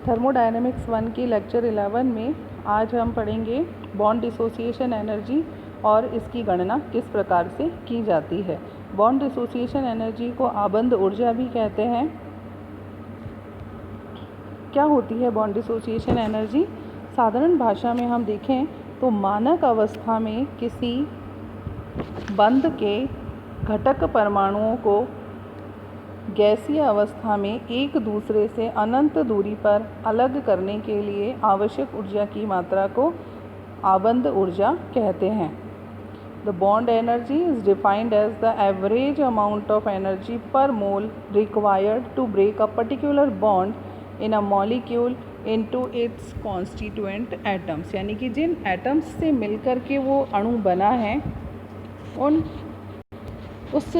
Thermodynamics 1 की lecture 11 में आज हम पढ़ेंगे बॉन्ड डिसोसिएशन एनर्जी और इसकी गणना किस प्रकार से की जाती है। बॉन्ड डिसोसिएशन एनर्जी को आबंध ऊर्जा भी कहते हैं। क्या होती है बॉन्ड डिसोसिएशन एनर्जी? साधारण भाषा में हम देखें तो मानक अवस्था में किसी बंध के घटक परमाणुओं को गैसीय अवस्था में एक दूसरे से अनंत दूरी पर अलग करने के लिए आवश्यक ऊर्जा की मात्रा को आबंध ऊर्जा कहते हैं। The bond energy is defined as the average amount of energy per mole required to break a particular bond in a molecule into its constituent atoms, यानी कि जिन एटम्स से मिलकर के वो अणु बना है उन उस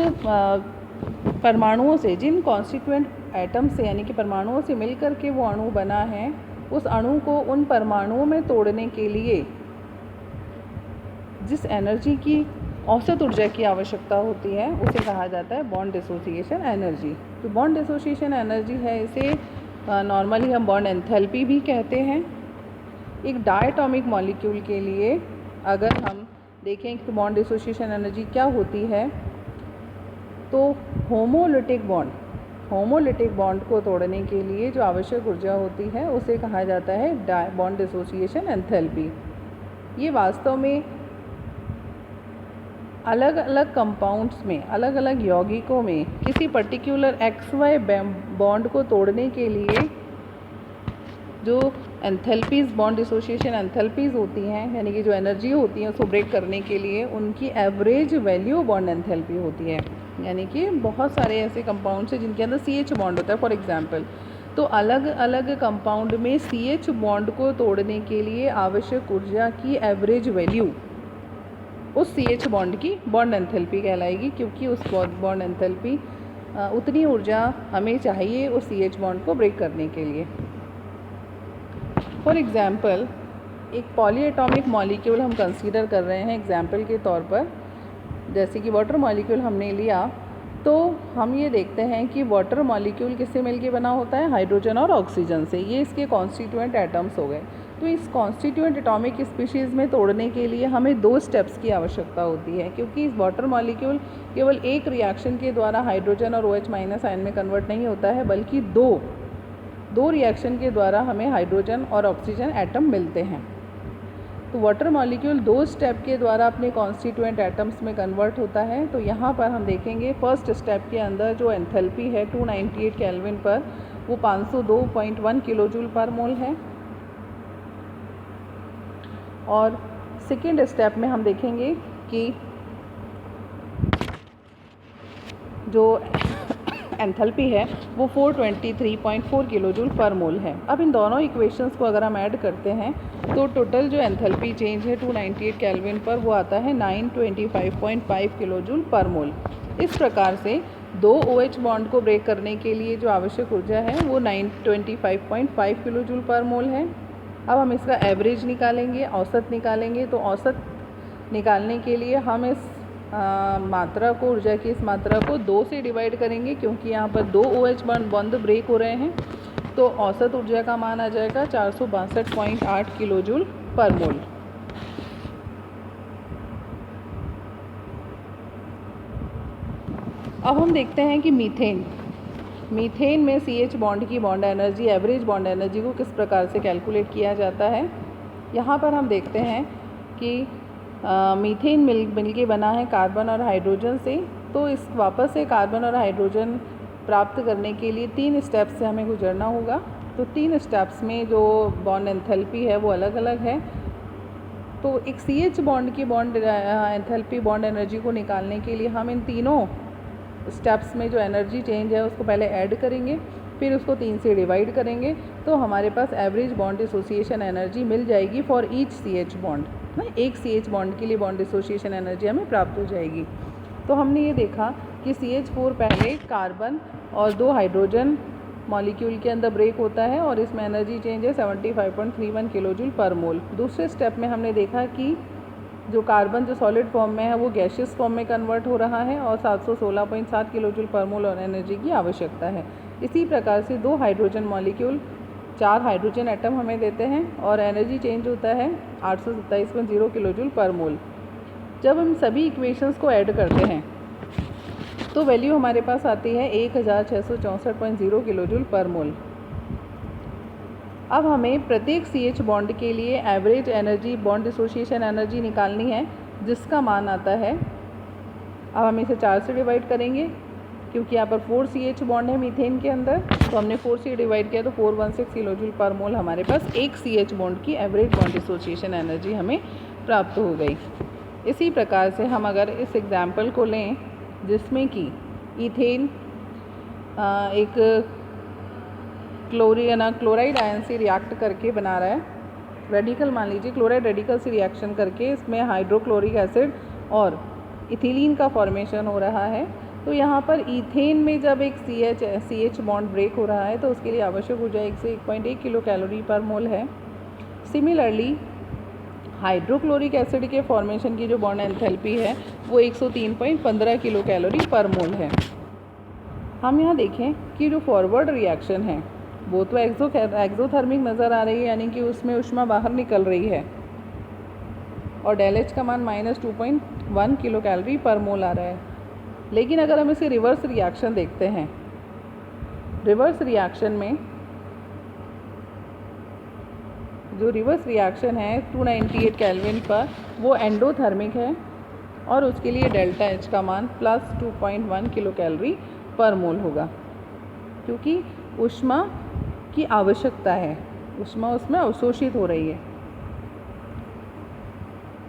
परमाणुओं से, जिन कॉन्स्टिट्यूएंट एटम से यानी कि परमाणुओं से मिलकर के वो अणु बना है, उस अणु को उन परमाणुओं में तोड़ने के लिए जिस एनर्जी की औसत ऊर्जा की आवश्यकता होती है उसे कहा जाता है बॉन्ड डिसोसिएशन एनर्जी। तो बॉन्ड डिसोसिएशन एनर्जी है, इसे नॉर्मली हम बॉन्ड एंथैल्पी भी कहते हैं। एक डायटॉमिक मॉलिक्यूल के लिए अगर हम देखें कि बॉन्ड डिसोसिएशन एनर्जी क्या होती है, तो होमोलिटिक बॉन्ड को तोड़ने के लिए जो आवश्यक ऊर्जा होती है उसे कहा जाता है बॉन्ड डिसोसिएशन एंथैल्पी। ये वास्तव में अलग अलग कंपाउंड्स में, अलग अलग यौगिकों में किसी पर्टिकुलर XY बॉन्ड को तोड़ने के लिए जो एंथैल्पीज़, बॉन्ड डिसोसिएशन एंथैल्पीज़ होती हैं, यानी कि जो एनर्जी होती है उसको ब्रेक करने के लिए, उनकी एवरेज वैल्यू बॉन्ड एंथैल्पी होती है। यानी कि बहुत सारे ऐसे कंपाउंड्स हैं जिनके अंदर CH बॉन्ड होता है फॉर एग्जांपल, तो अलग अलग कंपाउंड में CH बॉन्ड को तोड़ने के लिए आवश्यक ऊर्जा की एवरेज वैल्यू उस CH बॉन्ड की बॉन्ड एंथैल्पी कहलाएगी, क्योंकि उस बॉन्ड एंथैल्पी उतनी ऊर्जा हमें चाहिए उस CH बॉन्ड को ब्रेक करने के लिए। फॉर एग्ज़ाम्पल, एक पॉलीएटॉमिक मॉलिक्यूल हम कंसीडर कर रहे हैं एग्जाम्पल के तौर पर, जैसे कि वाटर मॉलिक्यूल हमने लिया, तो हम ये देखते हैं कि वाटर मॉलिक्यूल किससे मिलके बना होता है? हाइड्रोजन और ऑक्सीजन से। ये इसके कॉन्स्टिट्यूएंट एटम्स हो गए। तो इस कॉन्स्टिट्यूएंट एटॉमिक स्पीशीज़ में तोड़ने के लिए हमें 2 स्टेप्स की आवश्यकता होती है, क्योंकि इस वाटर मॉलिक्यूल केवल एक रिएक्शन के द्वारा हाइड्रोजन और OH- आयन में कन्वर्ट नहीं होता है, बल्कि दो रिएक्शन के द्वारा हमें हाइड्रोजन और ऑक्सीजन एटम मिलते हैं। तो वाटर मॉलिक्यूल 2 स्टेप के द्वारा अपने कॉन्स्टिट्यूएंट एटम्स में कन्वर्ट होता है। तो यहाँ पर हम देखेंगे फर्स्ट स्टेप के अंदर जो एंथैल्पी है 298 केल्विन पर, वो 502.1 किलो जूल पर मोल है। और सेकेंड स्टेप में हम देखेंगे कि जो एंथैल्पी है वो 423.4 किलो जूल पर मोल है। अब इन दोनों इक्वेशंस को अगर हम ऐड करते हैं तो टोटल जो एंथैल्पी चेंज है 298 केल्विन पर वो आता है 925.5 किलो जूल पर मोल। इस प्रकार से 2 OH बॉन्ड को ब्रेक करने के लिए जो आवश्यक ऊर्जा है वो 925.5 किलो जूल पर मोल है। अब हम इसका एवरेज निकालेंगे, औसत निकालेंगे। तो औसत निकालने के लिए हम इस मात्रा को, ऊर्जा की इस मात्रा को 2 से डिवाइड करेंगे, क्योंकि यहाँ पर 2 OH बॉन्ड ब्रेक हो रहे हैं। तो औसत ऊर्जा का मान आ जाएगा 462.8 किलो जूल पर मोल। अब हम देखते हैं कि मीथेन में CH बॉन्ड की bond energy, average bond energy को किस प्रकार से कैलकुलेट किया जाता है। यहाँ पर हम देखते हैं कि मीथेन मिल के बना है कार्बन और हाइड्रोजन से। तो इस वापस से कार्बन और हाइड्रोजन प्राप्त करने के लिए 3 स्टेप्स से हमें गुजरना होगा। तो 3 स्टेप्स में जो बॉन्ड एंथैल्पी है वो अलग अलग है। तो एक CH बॉन्ड की बॉन्ड एंथैल्पी, बॉन्ड एनर्जी को निकालने के लिए हम इन तीनों स्टेप्स में जो एनर्जी चेंज है उसको पहले ऐड करेंगे, फिर उसको 3 से डिवाइड करेंगे, तो हमारे पास एवरेज बॉन्ड डिसोसिएशन एनर्जी मिल जाएगी फॉर ईच CH बॉन्ड। एक CH बॉन्ड के लिए बॉन्ड डिसोसिएशन एनर्जी हमें प्राप्त हो जाएगी। तो हमने ये देखा कि CH4 पहले कार्बन और 2 हाइड्रोजन मॉलिक्यूल के अंदर ब्रेक होता है और इसमें एनर्जी चेंज है 75.31 किलो जूल पर मोल। दूसरे स्टेप में हमने देखा कि जो कार्बन जो सॉलिड फॉर्म में है वो गैसियस फॉर्म में कन्वर्ट हो रहा है और 716.7 किलोजूल पर मोल और एनर्जी की आवश्यकता है। इसी प्रकार से 2 हाइड्रोजन मॉलिक्यूल 4 हाइड्रोजन एटम हमें देते हैं और एनर्जी चेंज होता है 827.0 किलोजूल पर मोल। जब हम सभी इक्वेशंस को ऐड करते हैं तो वैल्यू हमारे पास आती है 1664.0 किलोजूल पर मोल। अब हमें प्रत्येक CH बॉन्ड के लिए average energy bond dissociation energy निकालनी है, जिसका मान आता है, अब हम इसे 4 से डिवाइड करेंगे क्योंकि यहाँ पर 4 CH बॉन्ड है मीथेन के अंदर, तो हमने 4 से डिवाइड किया तो 416 किलोजूल पर मोल हमारे पास एक CH बॉन्ड की एवरेज बॉन्ड डिसोसिएशन एनर्जी हमें प्राप्त हो गई। इसी प्रकार से हम अगर इस एग्जाम्पल को लें जिसमें कि इथेन एक क्लोराइड आयन से रिएक्ट करके बना रहा है, रेडिकल मान लीजिए क्लोराइड रेडिकल से रिएक्शन करके इसमें हाइड्रोक्लोरिक एसिड और इथिलीन का फॉर्मेशन हो रहा है। तो यहाँ पर इथेन में जब एक CH बॉन्ड ब्रेक हो रहा है तो उसके लिए आवश्यक ऊर्जा 1 से 1.1 किलो कैलोरी पर मोल है। सिमिलरली हाइड्रोक्लोरिक एसिड के फॉर्मेशन की जो बॉन्ड एंथैल्पी है वो 103.15 किलो कैलोरी पर मोल है। हम यहाँ देखें कि जो फॉरवर्ड रिएक्शन है वो तो एक्सोथर्मिक नज़र आ रही है, यानी कि उसमें ऊष्मा बाहर निकल रही है और डेल एच का मान -2.1 किलो कैलोरी पर मोल आ रहा है। लेकिन अगर हम इसे रिवर्स रिएक्शन देखते हैं, रिवर्स रिएक्शन में जो रिवर्स रिएक्शन है 298 केल्विन पर वो एंडोथर्मिक है और उसके लिए डेल्टा एच का मान +2.1 किलो कैलोरी पर मोल होगा, क्योंकि ऊष्मा की आवश्यकता है, ऊष्मा उसमें अवशोषित हो रही है।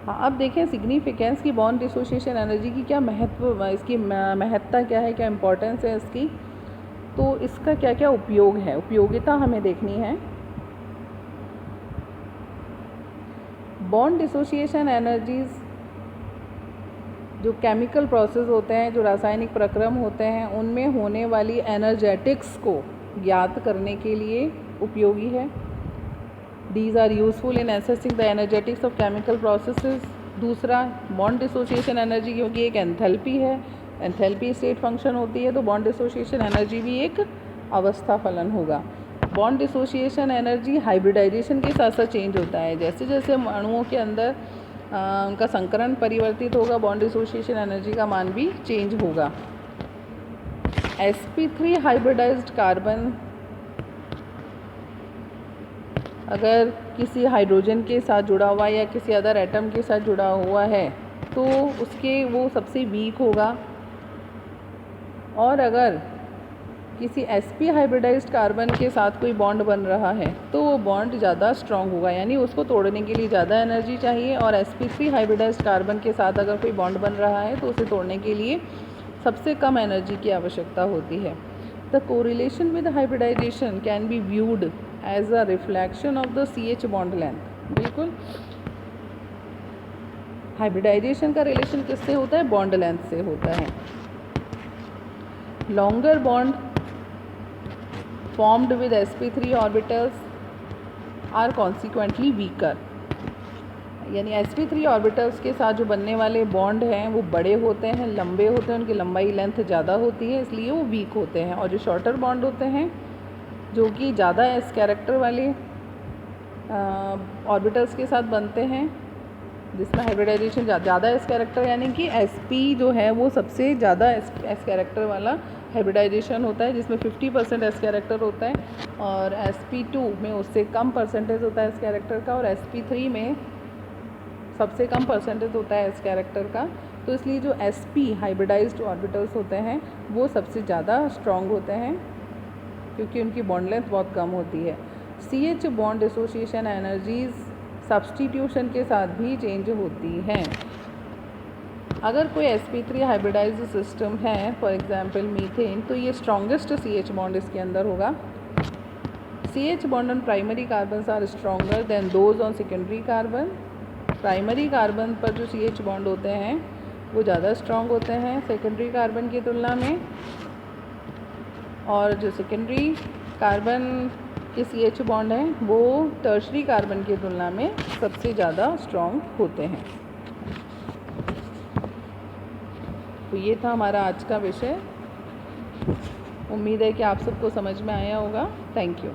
हाँ, अब देखें सिग्निफिकेंस की बॉन्ड डिसोसिएशन एनर्जी की क्या महत्व, इसकी महत्ता क्या है, क्या इम्पोर्टेंस है इसकी, तो इसका क्या क्या उपयोग है, उपयोगिता हमें देखनी है। बॉन्ड डिसोसिएशन एनर्जीज जो केमिकल प्रोसेस होते हैं, जो रासायनिक प्रक्रम होते हैं, उनमें होने वाली एनर्जेटिक्स को ज्ञात करने के लिए उपयोगी है। These are useful in assessing the energetics of chemical processes। दूसरा, बॉन्ड डिसोसिएशन एनर्जी क्योंकि एक एंथैल्पी है, एंथैल्पी स्टेट फंक्शन होती है, तो बॉन्ड डिसोसिएशन एनर्जी भी एक अवस्था फलन होगा। बॉन्ड डिसोसिएशन एनर्जी हाइब्रिडाइजेशन के साथ साथ चेंज होता है, जैसे जैसे अणुओं के अंदर उनका संकरण परिवर्तित होगा, बॉन्ड डिसोसिएशन एनर्जी का मान भी चेंज होगा। sp3 हाइब्रिडाइज्ड कार्बन अगर किसी हाइड्रोजन के साथ जुड़ा हुआ या किसी अदर एटम के साथ जुड़ा हुआ है तो उसके वो सबसे वीक होगा, और अगर किसी sp हाइब्रिडाइज्ड कार्बन के साथ कोई बॉन्ड बन रहा है तो वो बॉन्ड ज़्यादा स्ट्रॉन्ग होगा, यानी उसको तोड़ने के लिए ज़्यादा एनर्जी चाहिए। और sp3 हाइब्रिडाइज्ड कार्बन के साथ अगर कोई बॉन्ड बन रहा है तो उसे तोड़ने के लिए सबसे कम एनर्जी की आवश्यकता होती है। The correlation with hybridisation can be viewed as a reflection of the CH bond length. बिल्कुल, हाइब्रिडाइजेशन का रिलेशन किससे होता है? बॉन्ड लेंथ से होता है। Longer bond formed with sp3 orbitals are consequently weaker, यानी sp3 ऑर्बिटल्स के साथ जो बनने वाले बॉन्ड हैं वो बड़े होते हैं, लंबे होते हैं, उनकी लंबाई लेंथ ज़्यादा होती है, इसलिए वो वीक होते हैं। और जो शॉर्टर बॉन्ड होते हैं जो कि ज़्यादा एस कैरेक्टर वाले ऑर्बिटल्स के साथ बनते हैं, जिसमें हाइब्रिडाइजेशन ज़्यादा एस कैरेक्टर, यानी कि sp जो है वो सबसे ज़्यादा एस कैरेक्टर वाला हाइब्रिडाइजेशन होता है, जिसमें 50% एस कैरेक्टर होता है, और sp2 में उससे कम परसेंटेज होता है एस कैरेक्टर का, और sp3 में सबसे कम परसेंटेज होता है एस कैरेक्टर का। तो इसलिए जो sp हाइब्रिडाइज्ड ऑर्बिटल्स होते हैं वो सबसे ज़्यादा स्ट्रॉन्ग होते हैं क्योंकि उनकी बॉन्ड लेंथ बहुत कम होती है। CH bond dissociation energies substitution के साथ भी चेंज होती हैं। अगर कोई sp3 हाइब्रिडाइज्ड सिस्टम है, फॉर एग्जांपल मीथेन, तो ये स्ट्रॉन्गेस्ट CH बॉन्ड इसके अंदर होगा। CH bond on primary carbon are stronger than those on secondary carbon. Primary carbon पर जो CH बॉन्ड होते हैं वो ज़्यादा स्ट्रॉन्ग होते हैं सेकेंडरी कार्बन की तुलना में, और जो सेकेंडरी कार्बन के CH बॉन्ड हैं वो टर्शरी कार्बन की तुलना में सबसे ज़्यादा स्ट्रॉन्ग होते हैं। तो ये था हमारा आज का विषय। उम्मीद है कि आप सबको समझ में आया होगा। Thank you.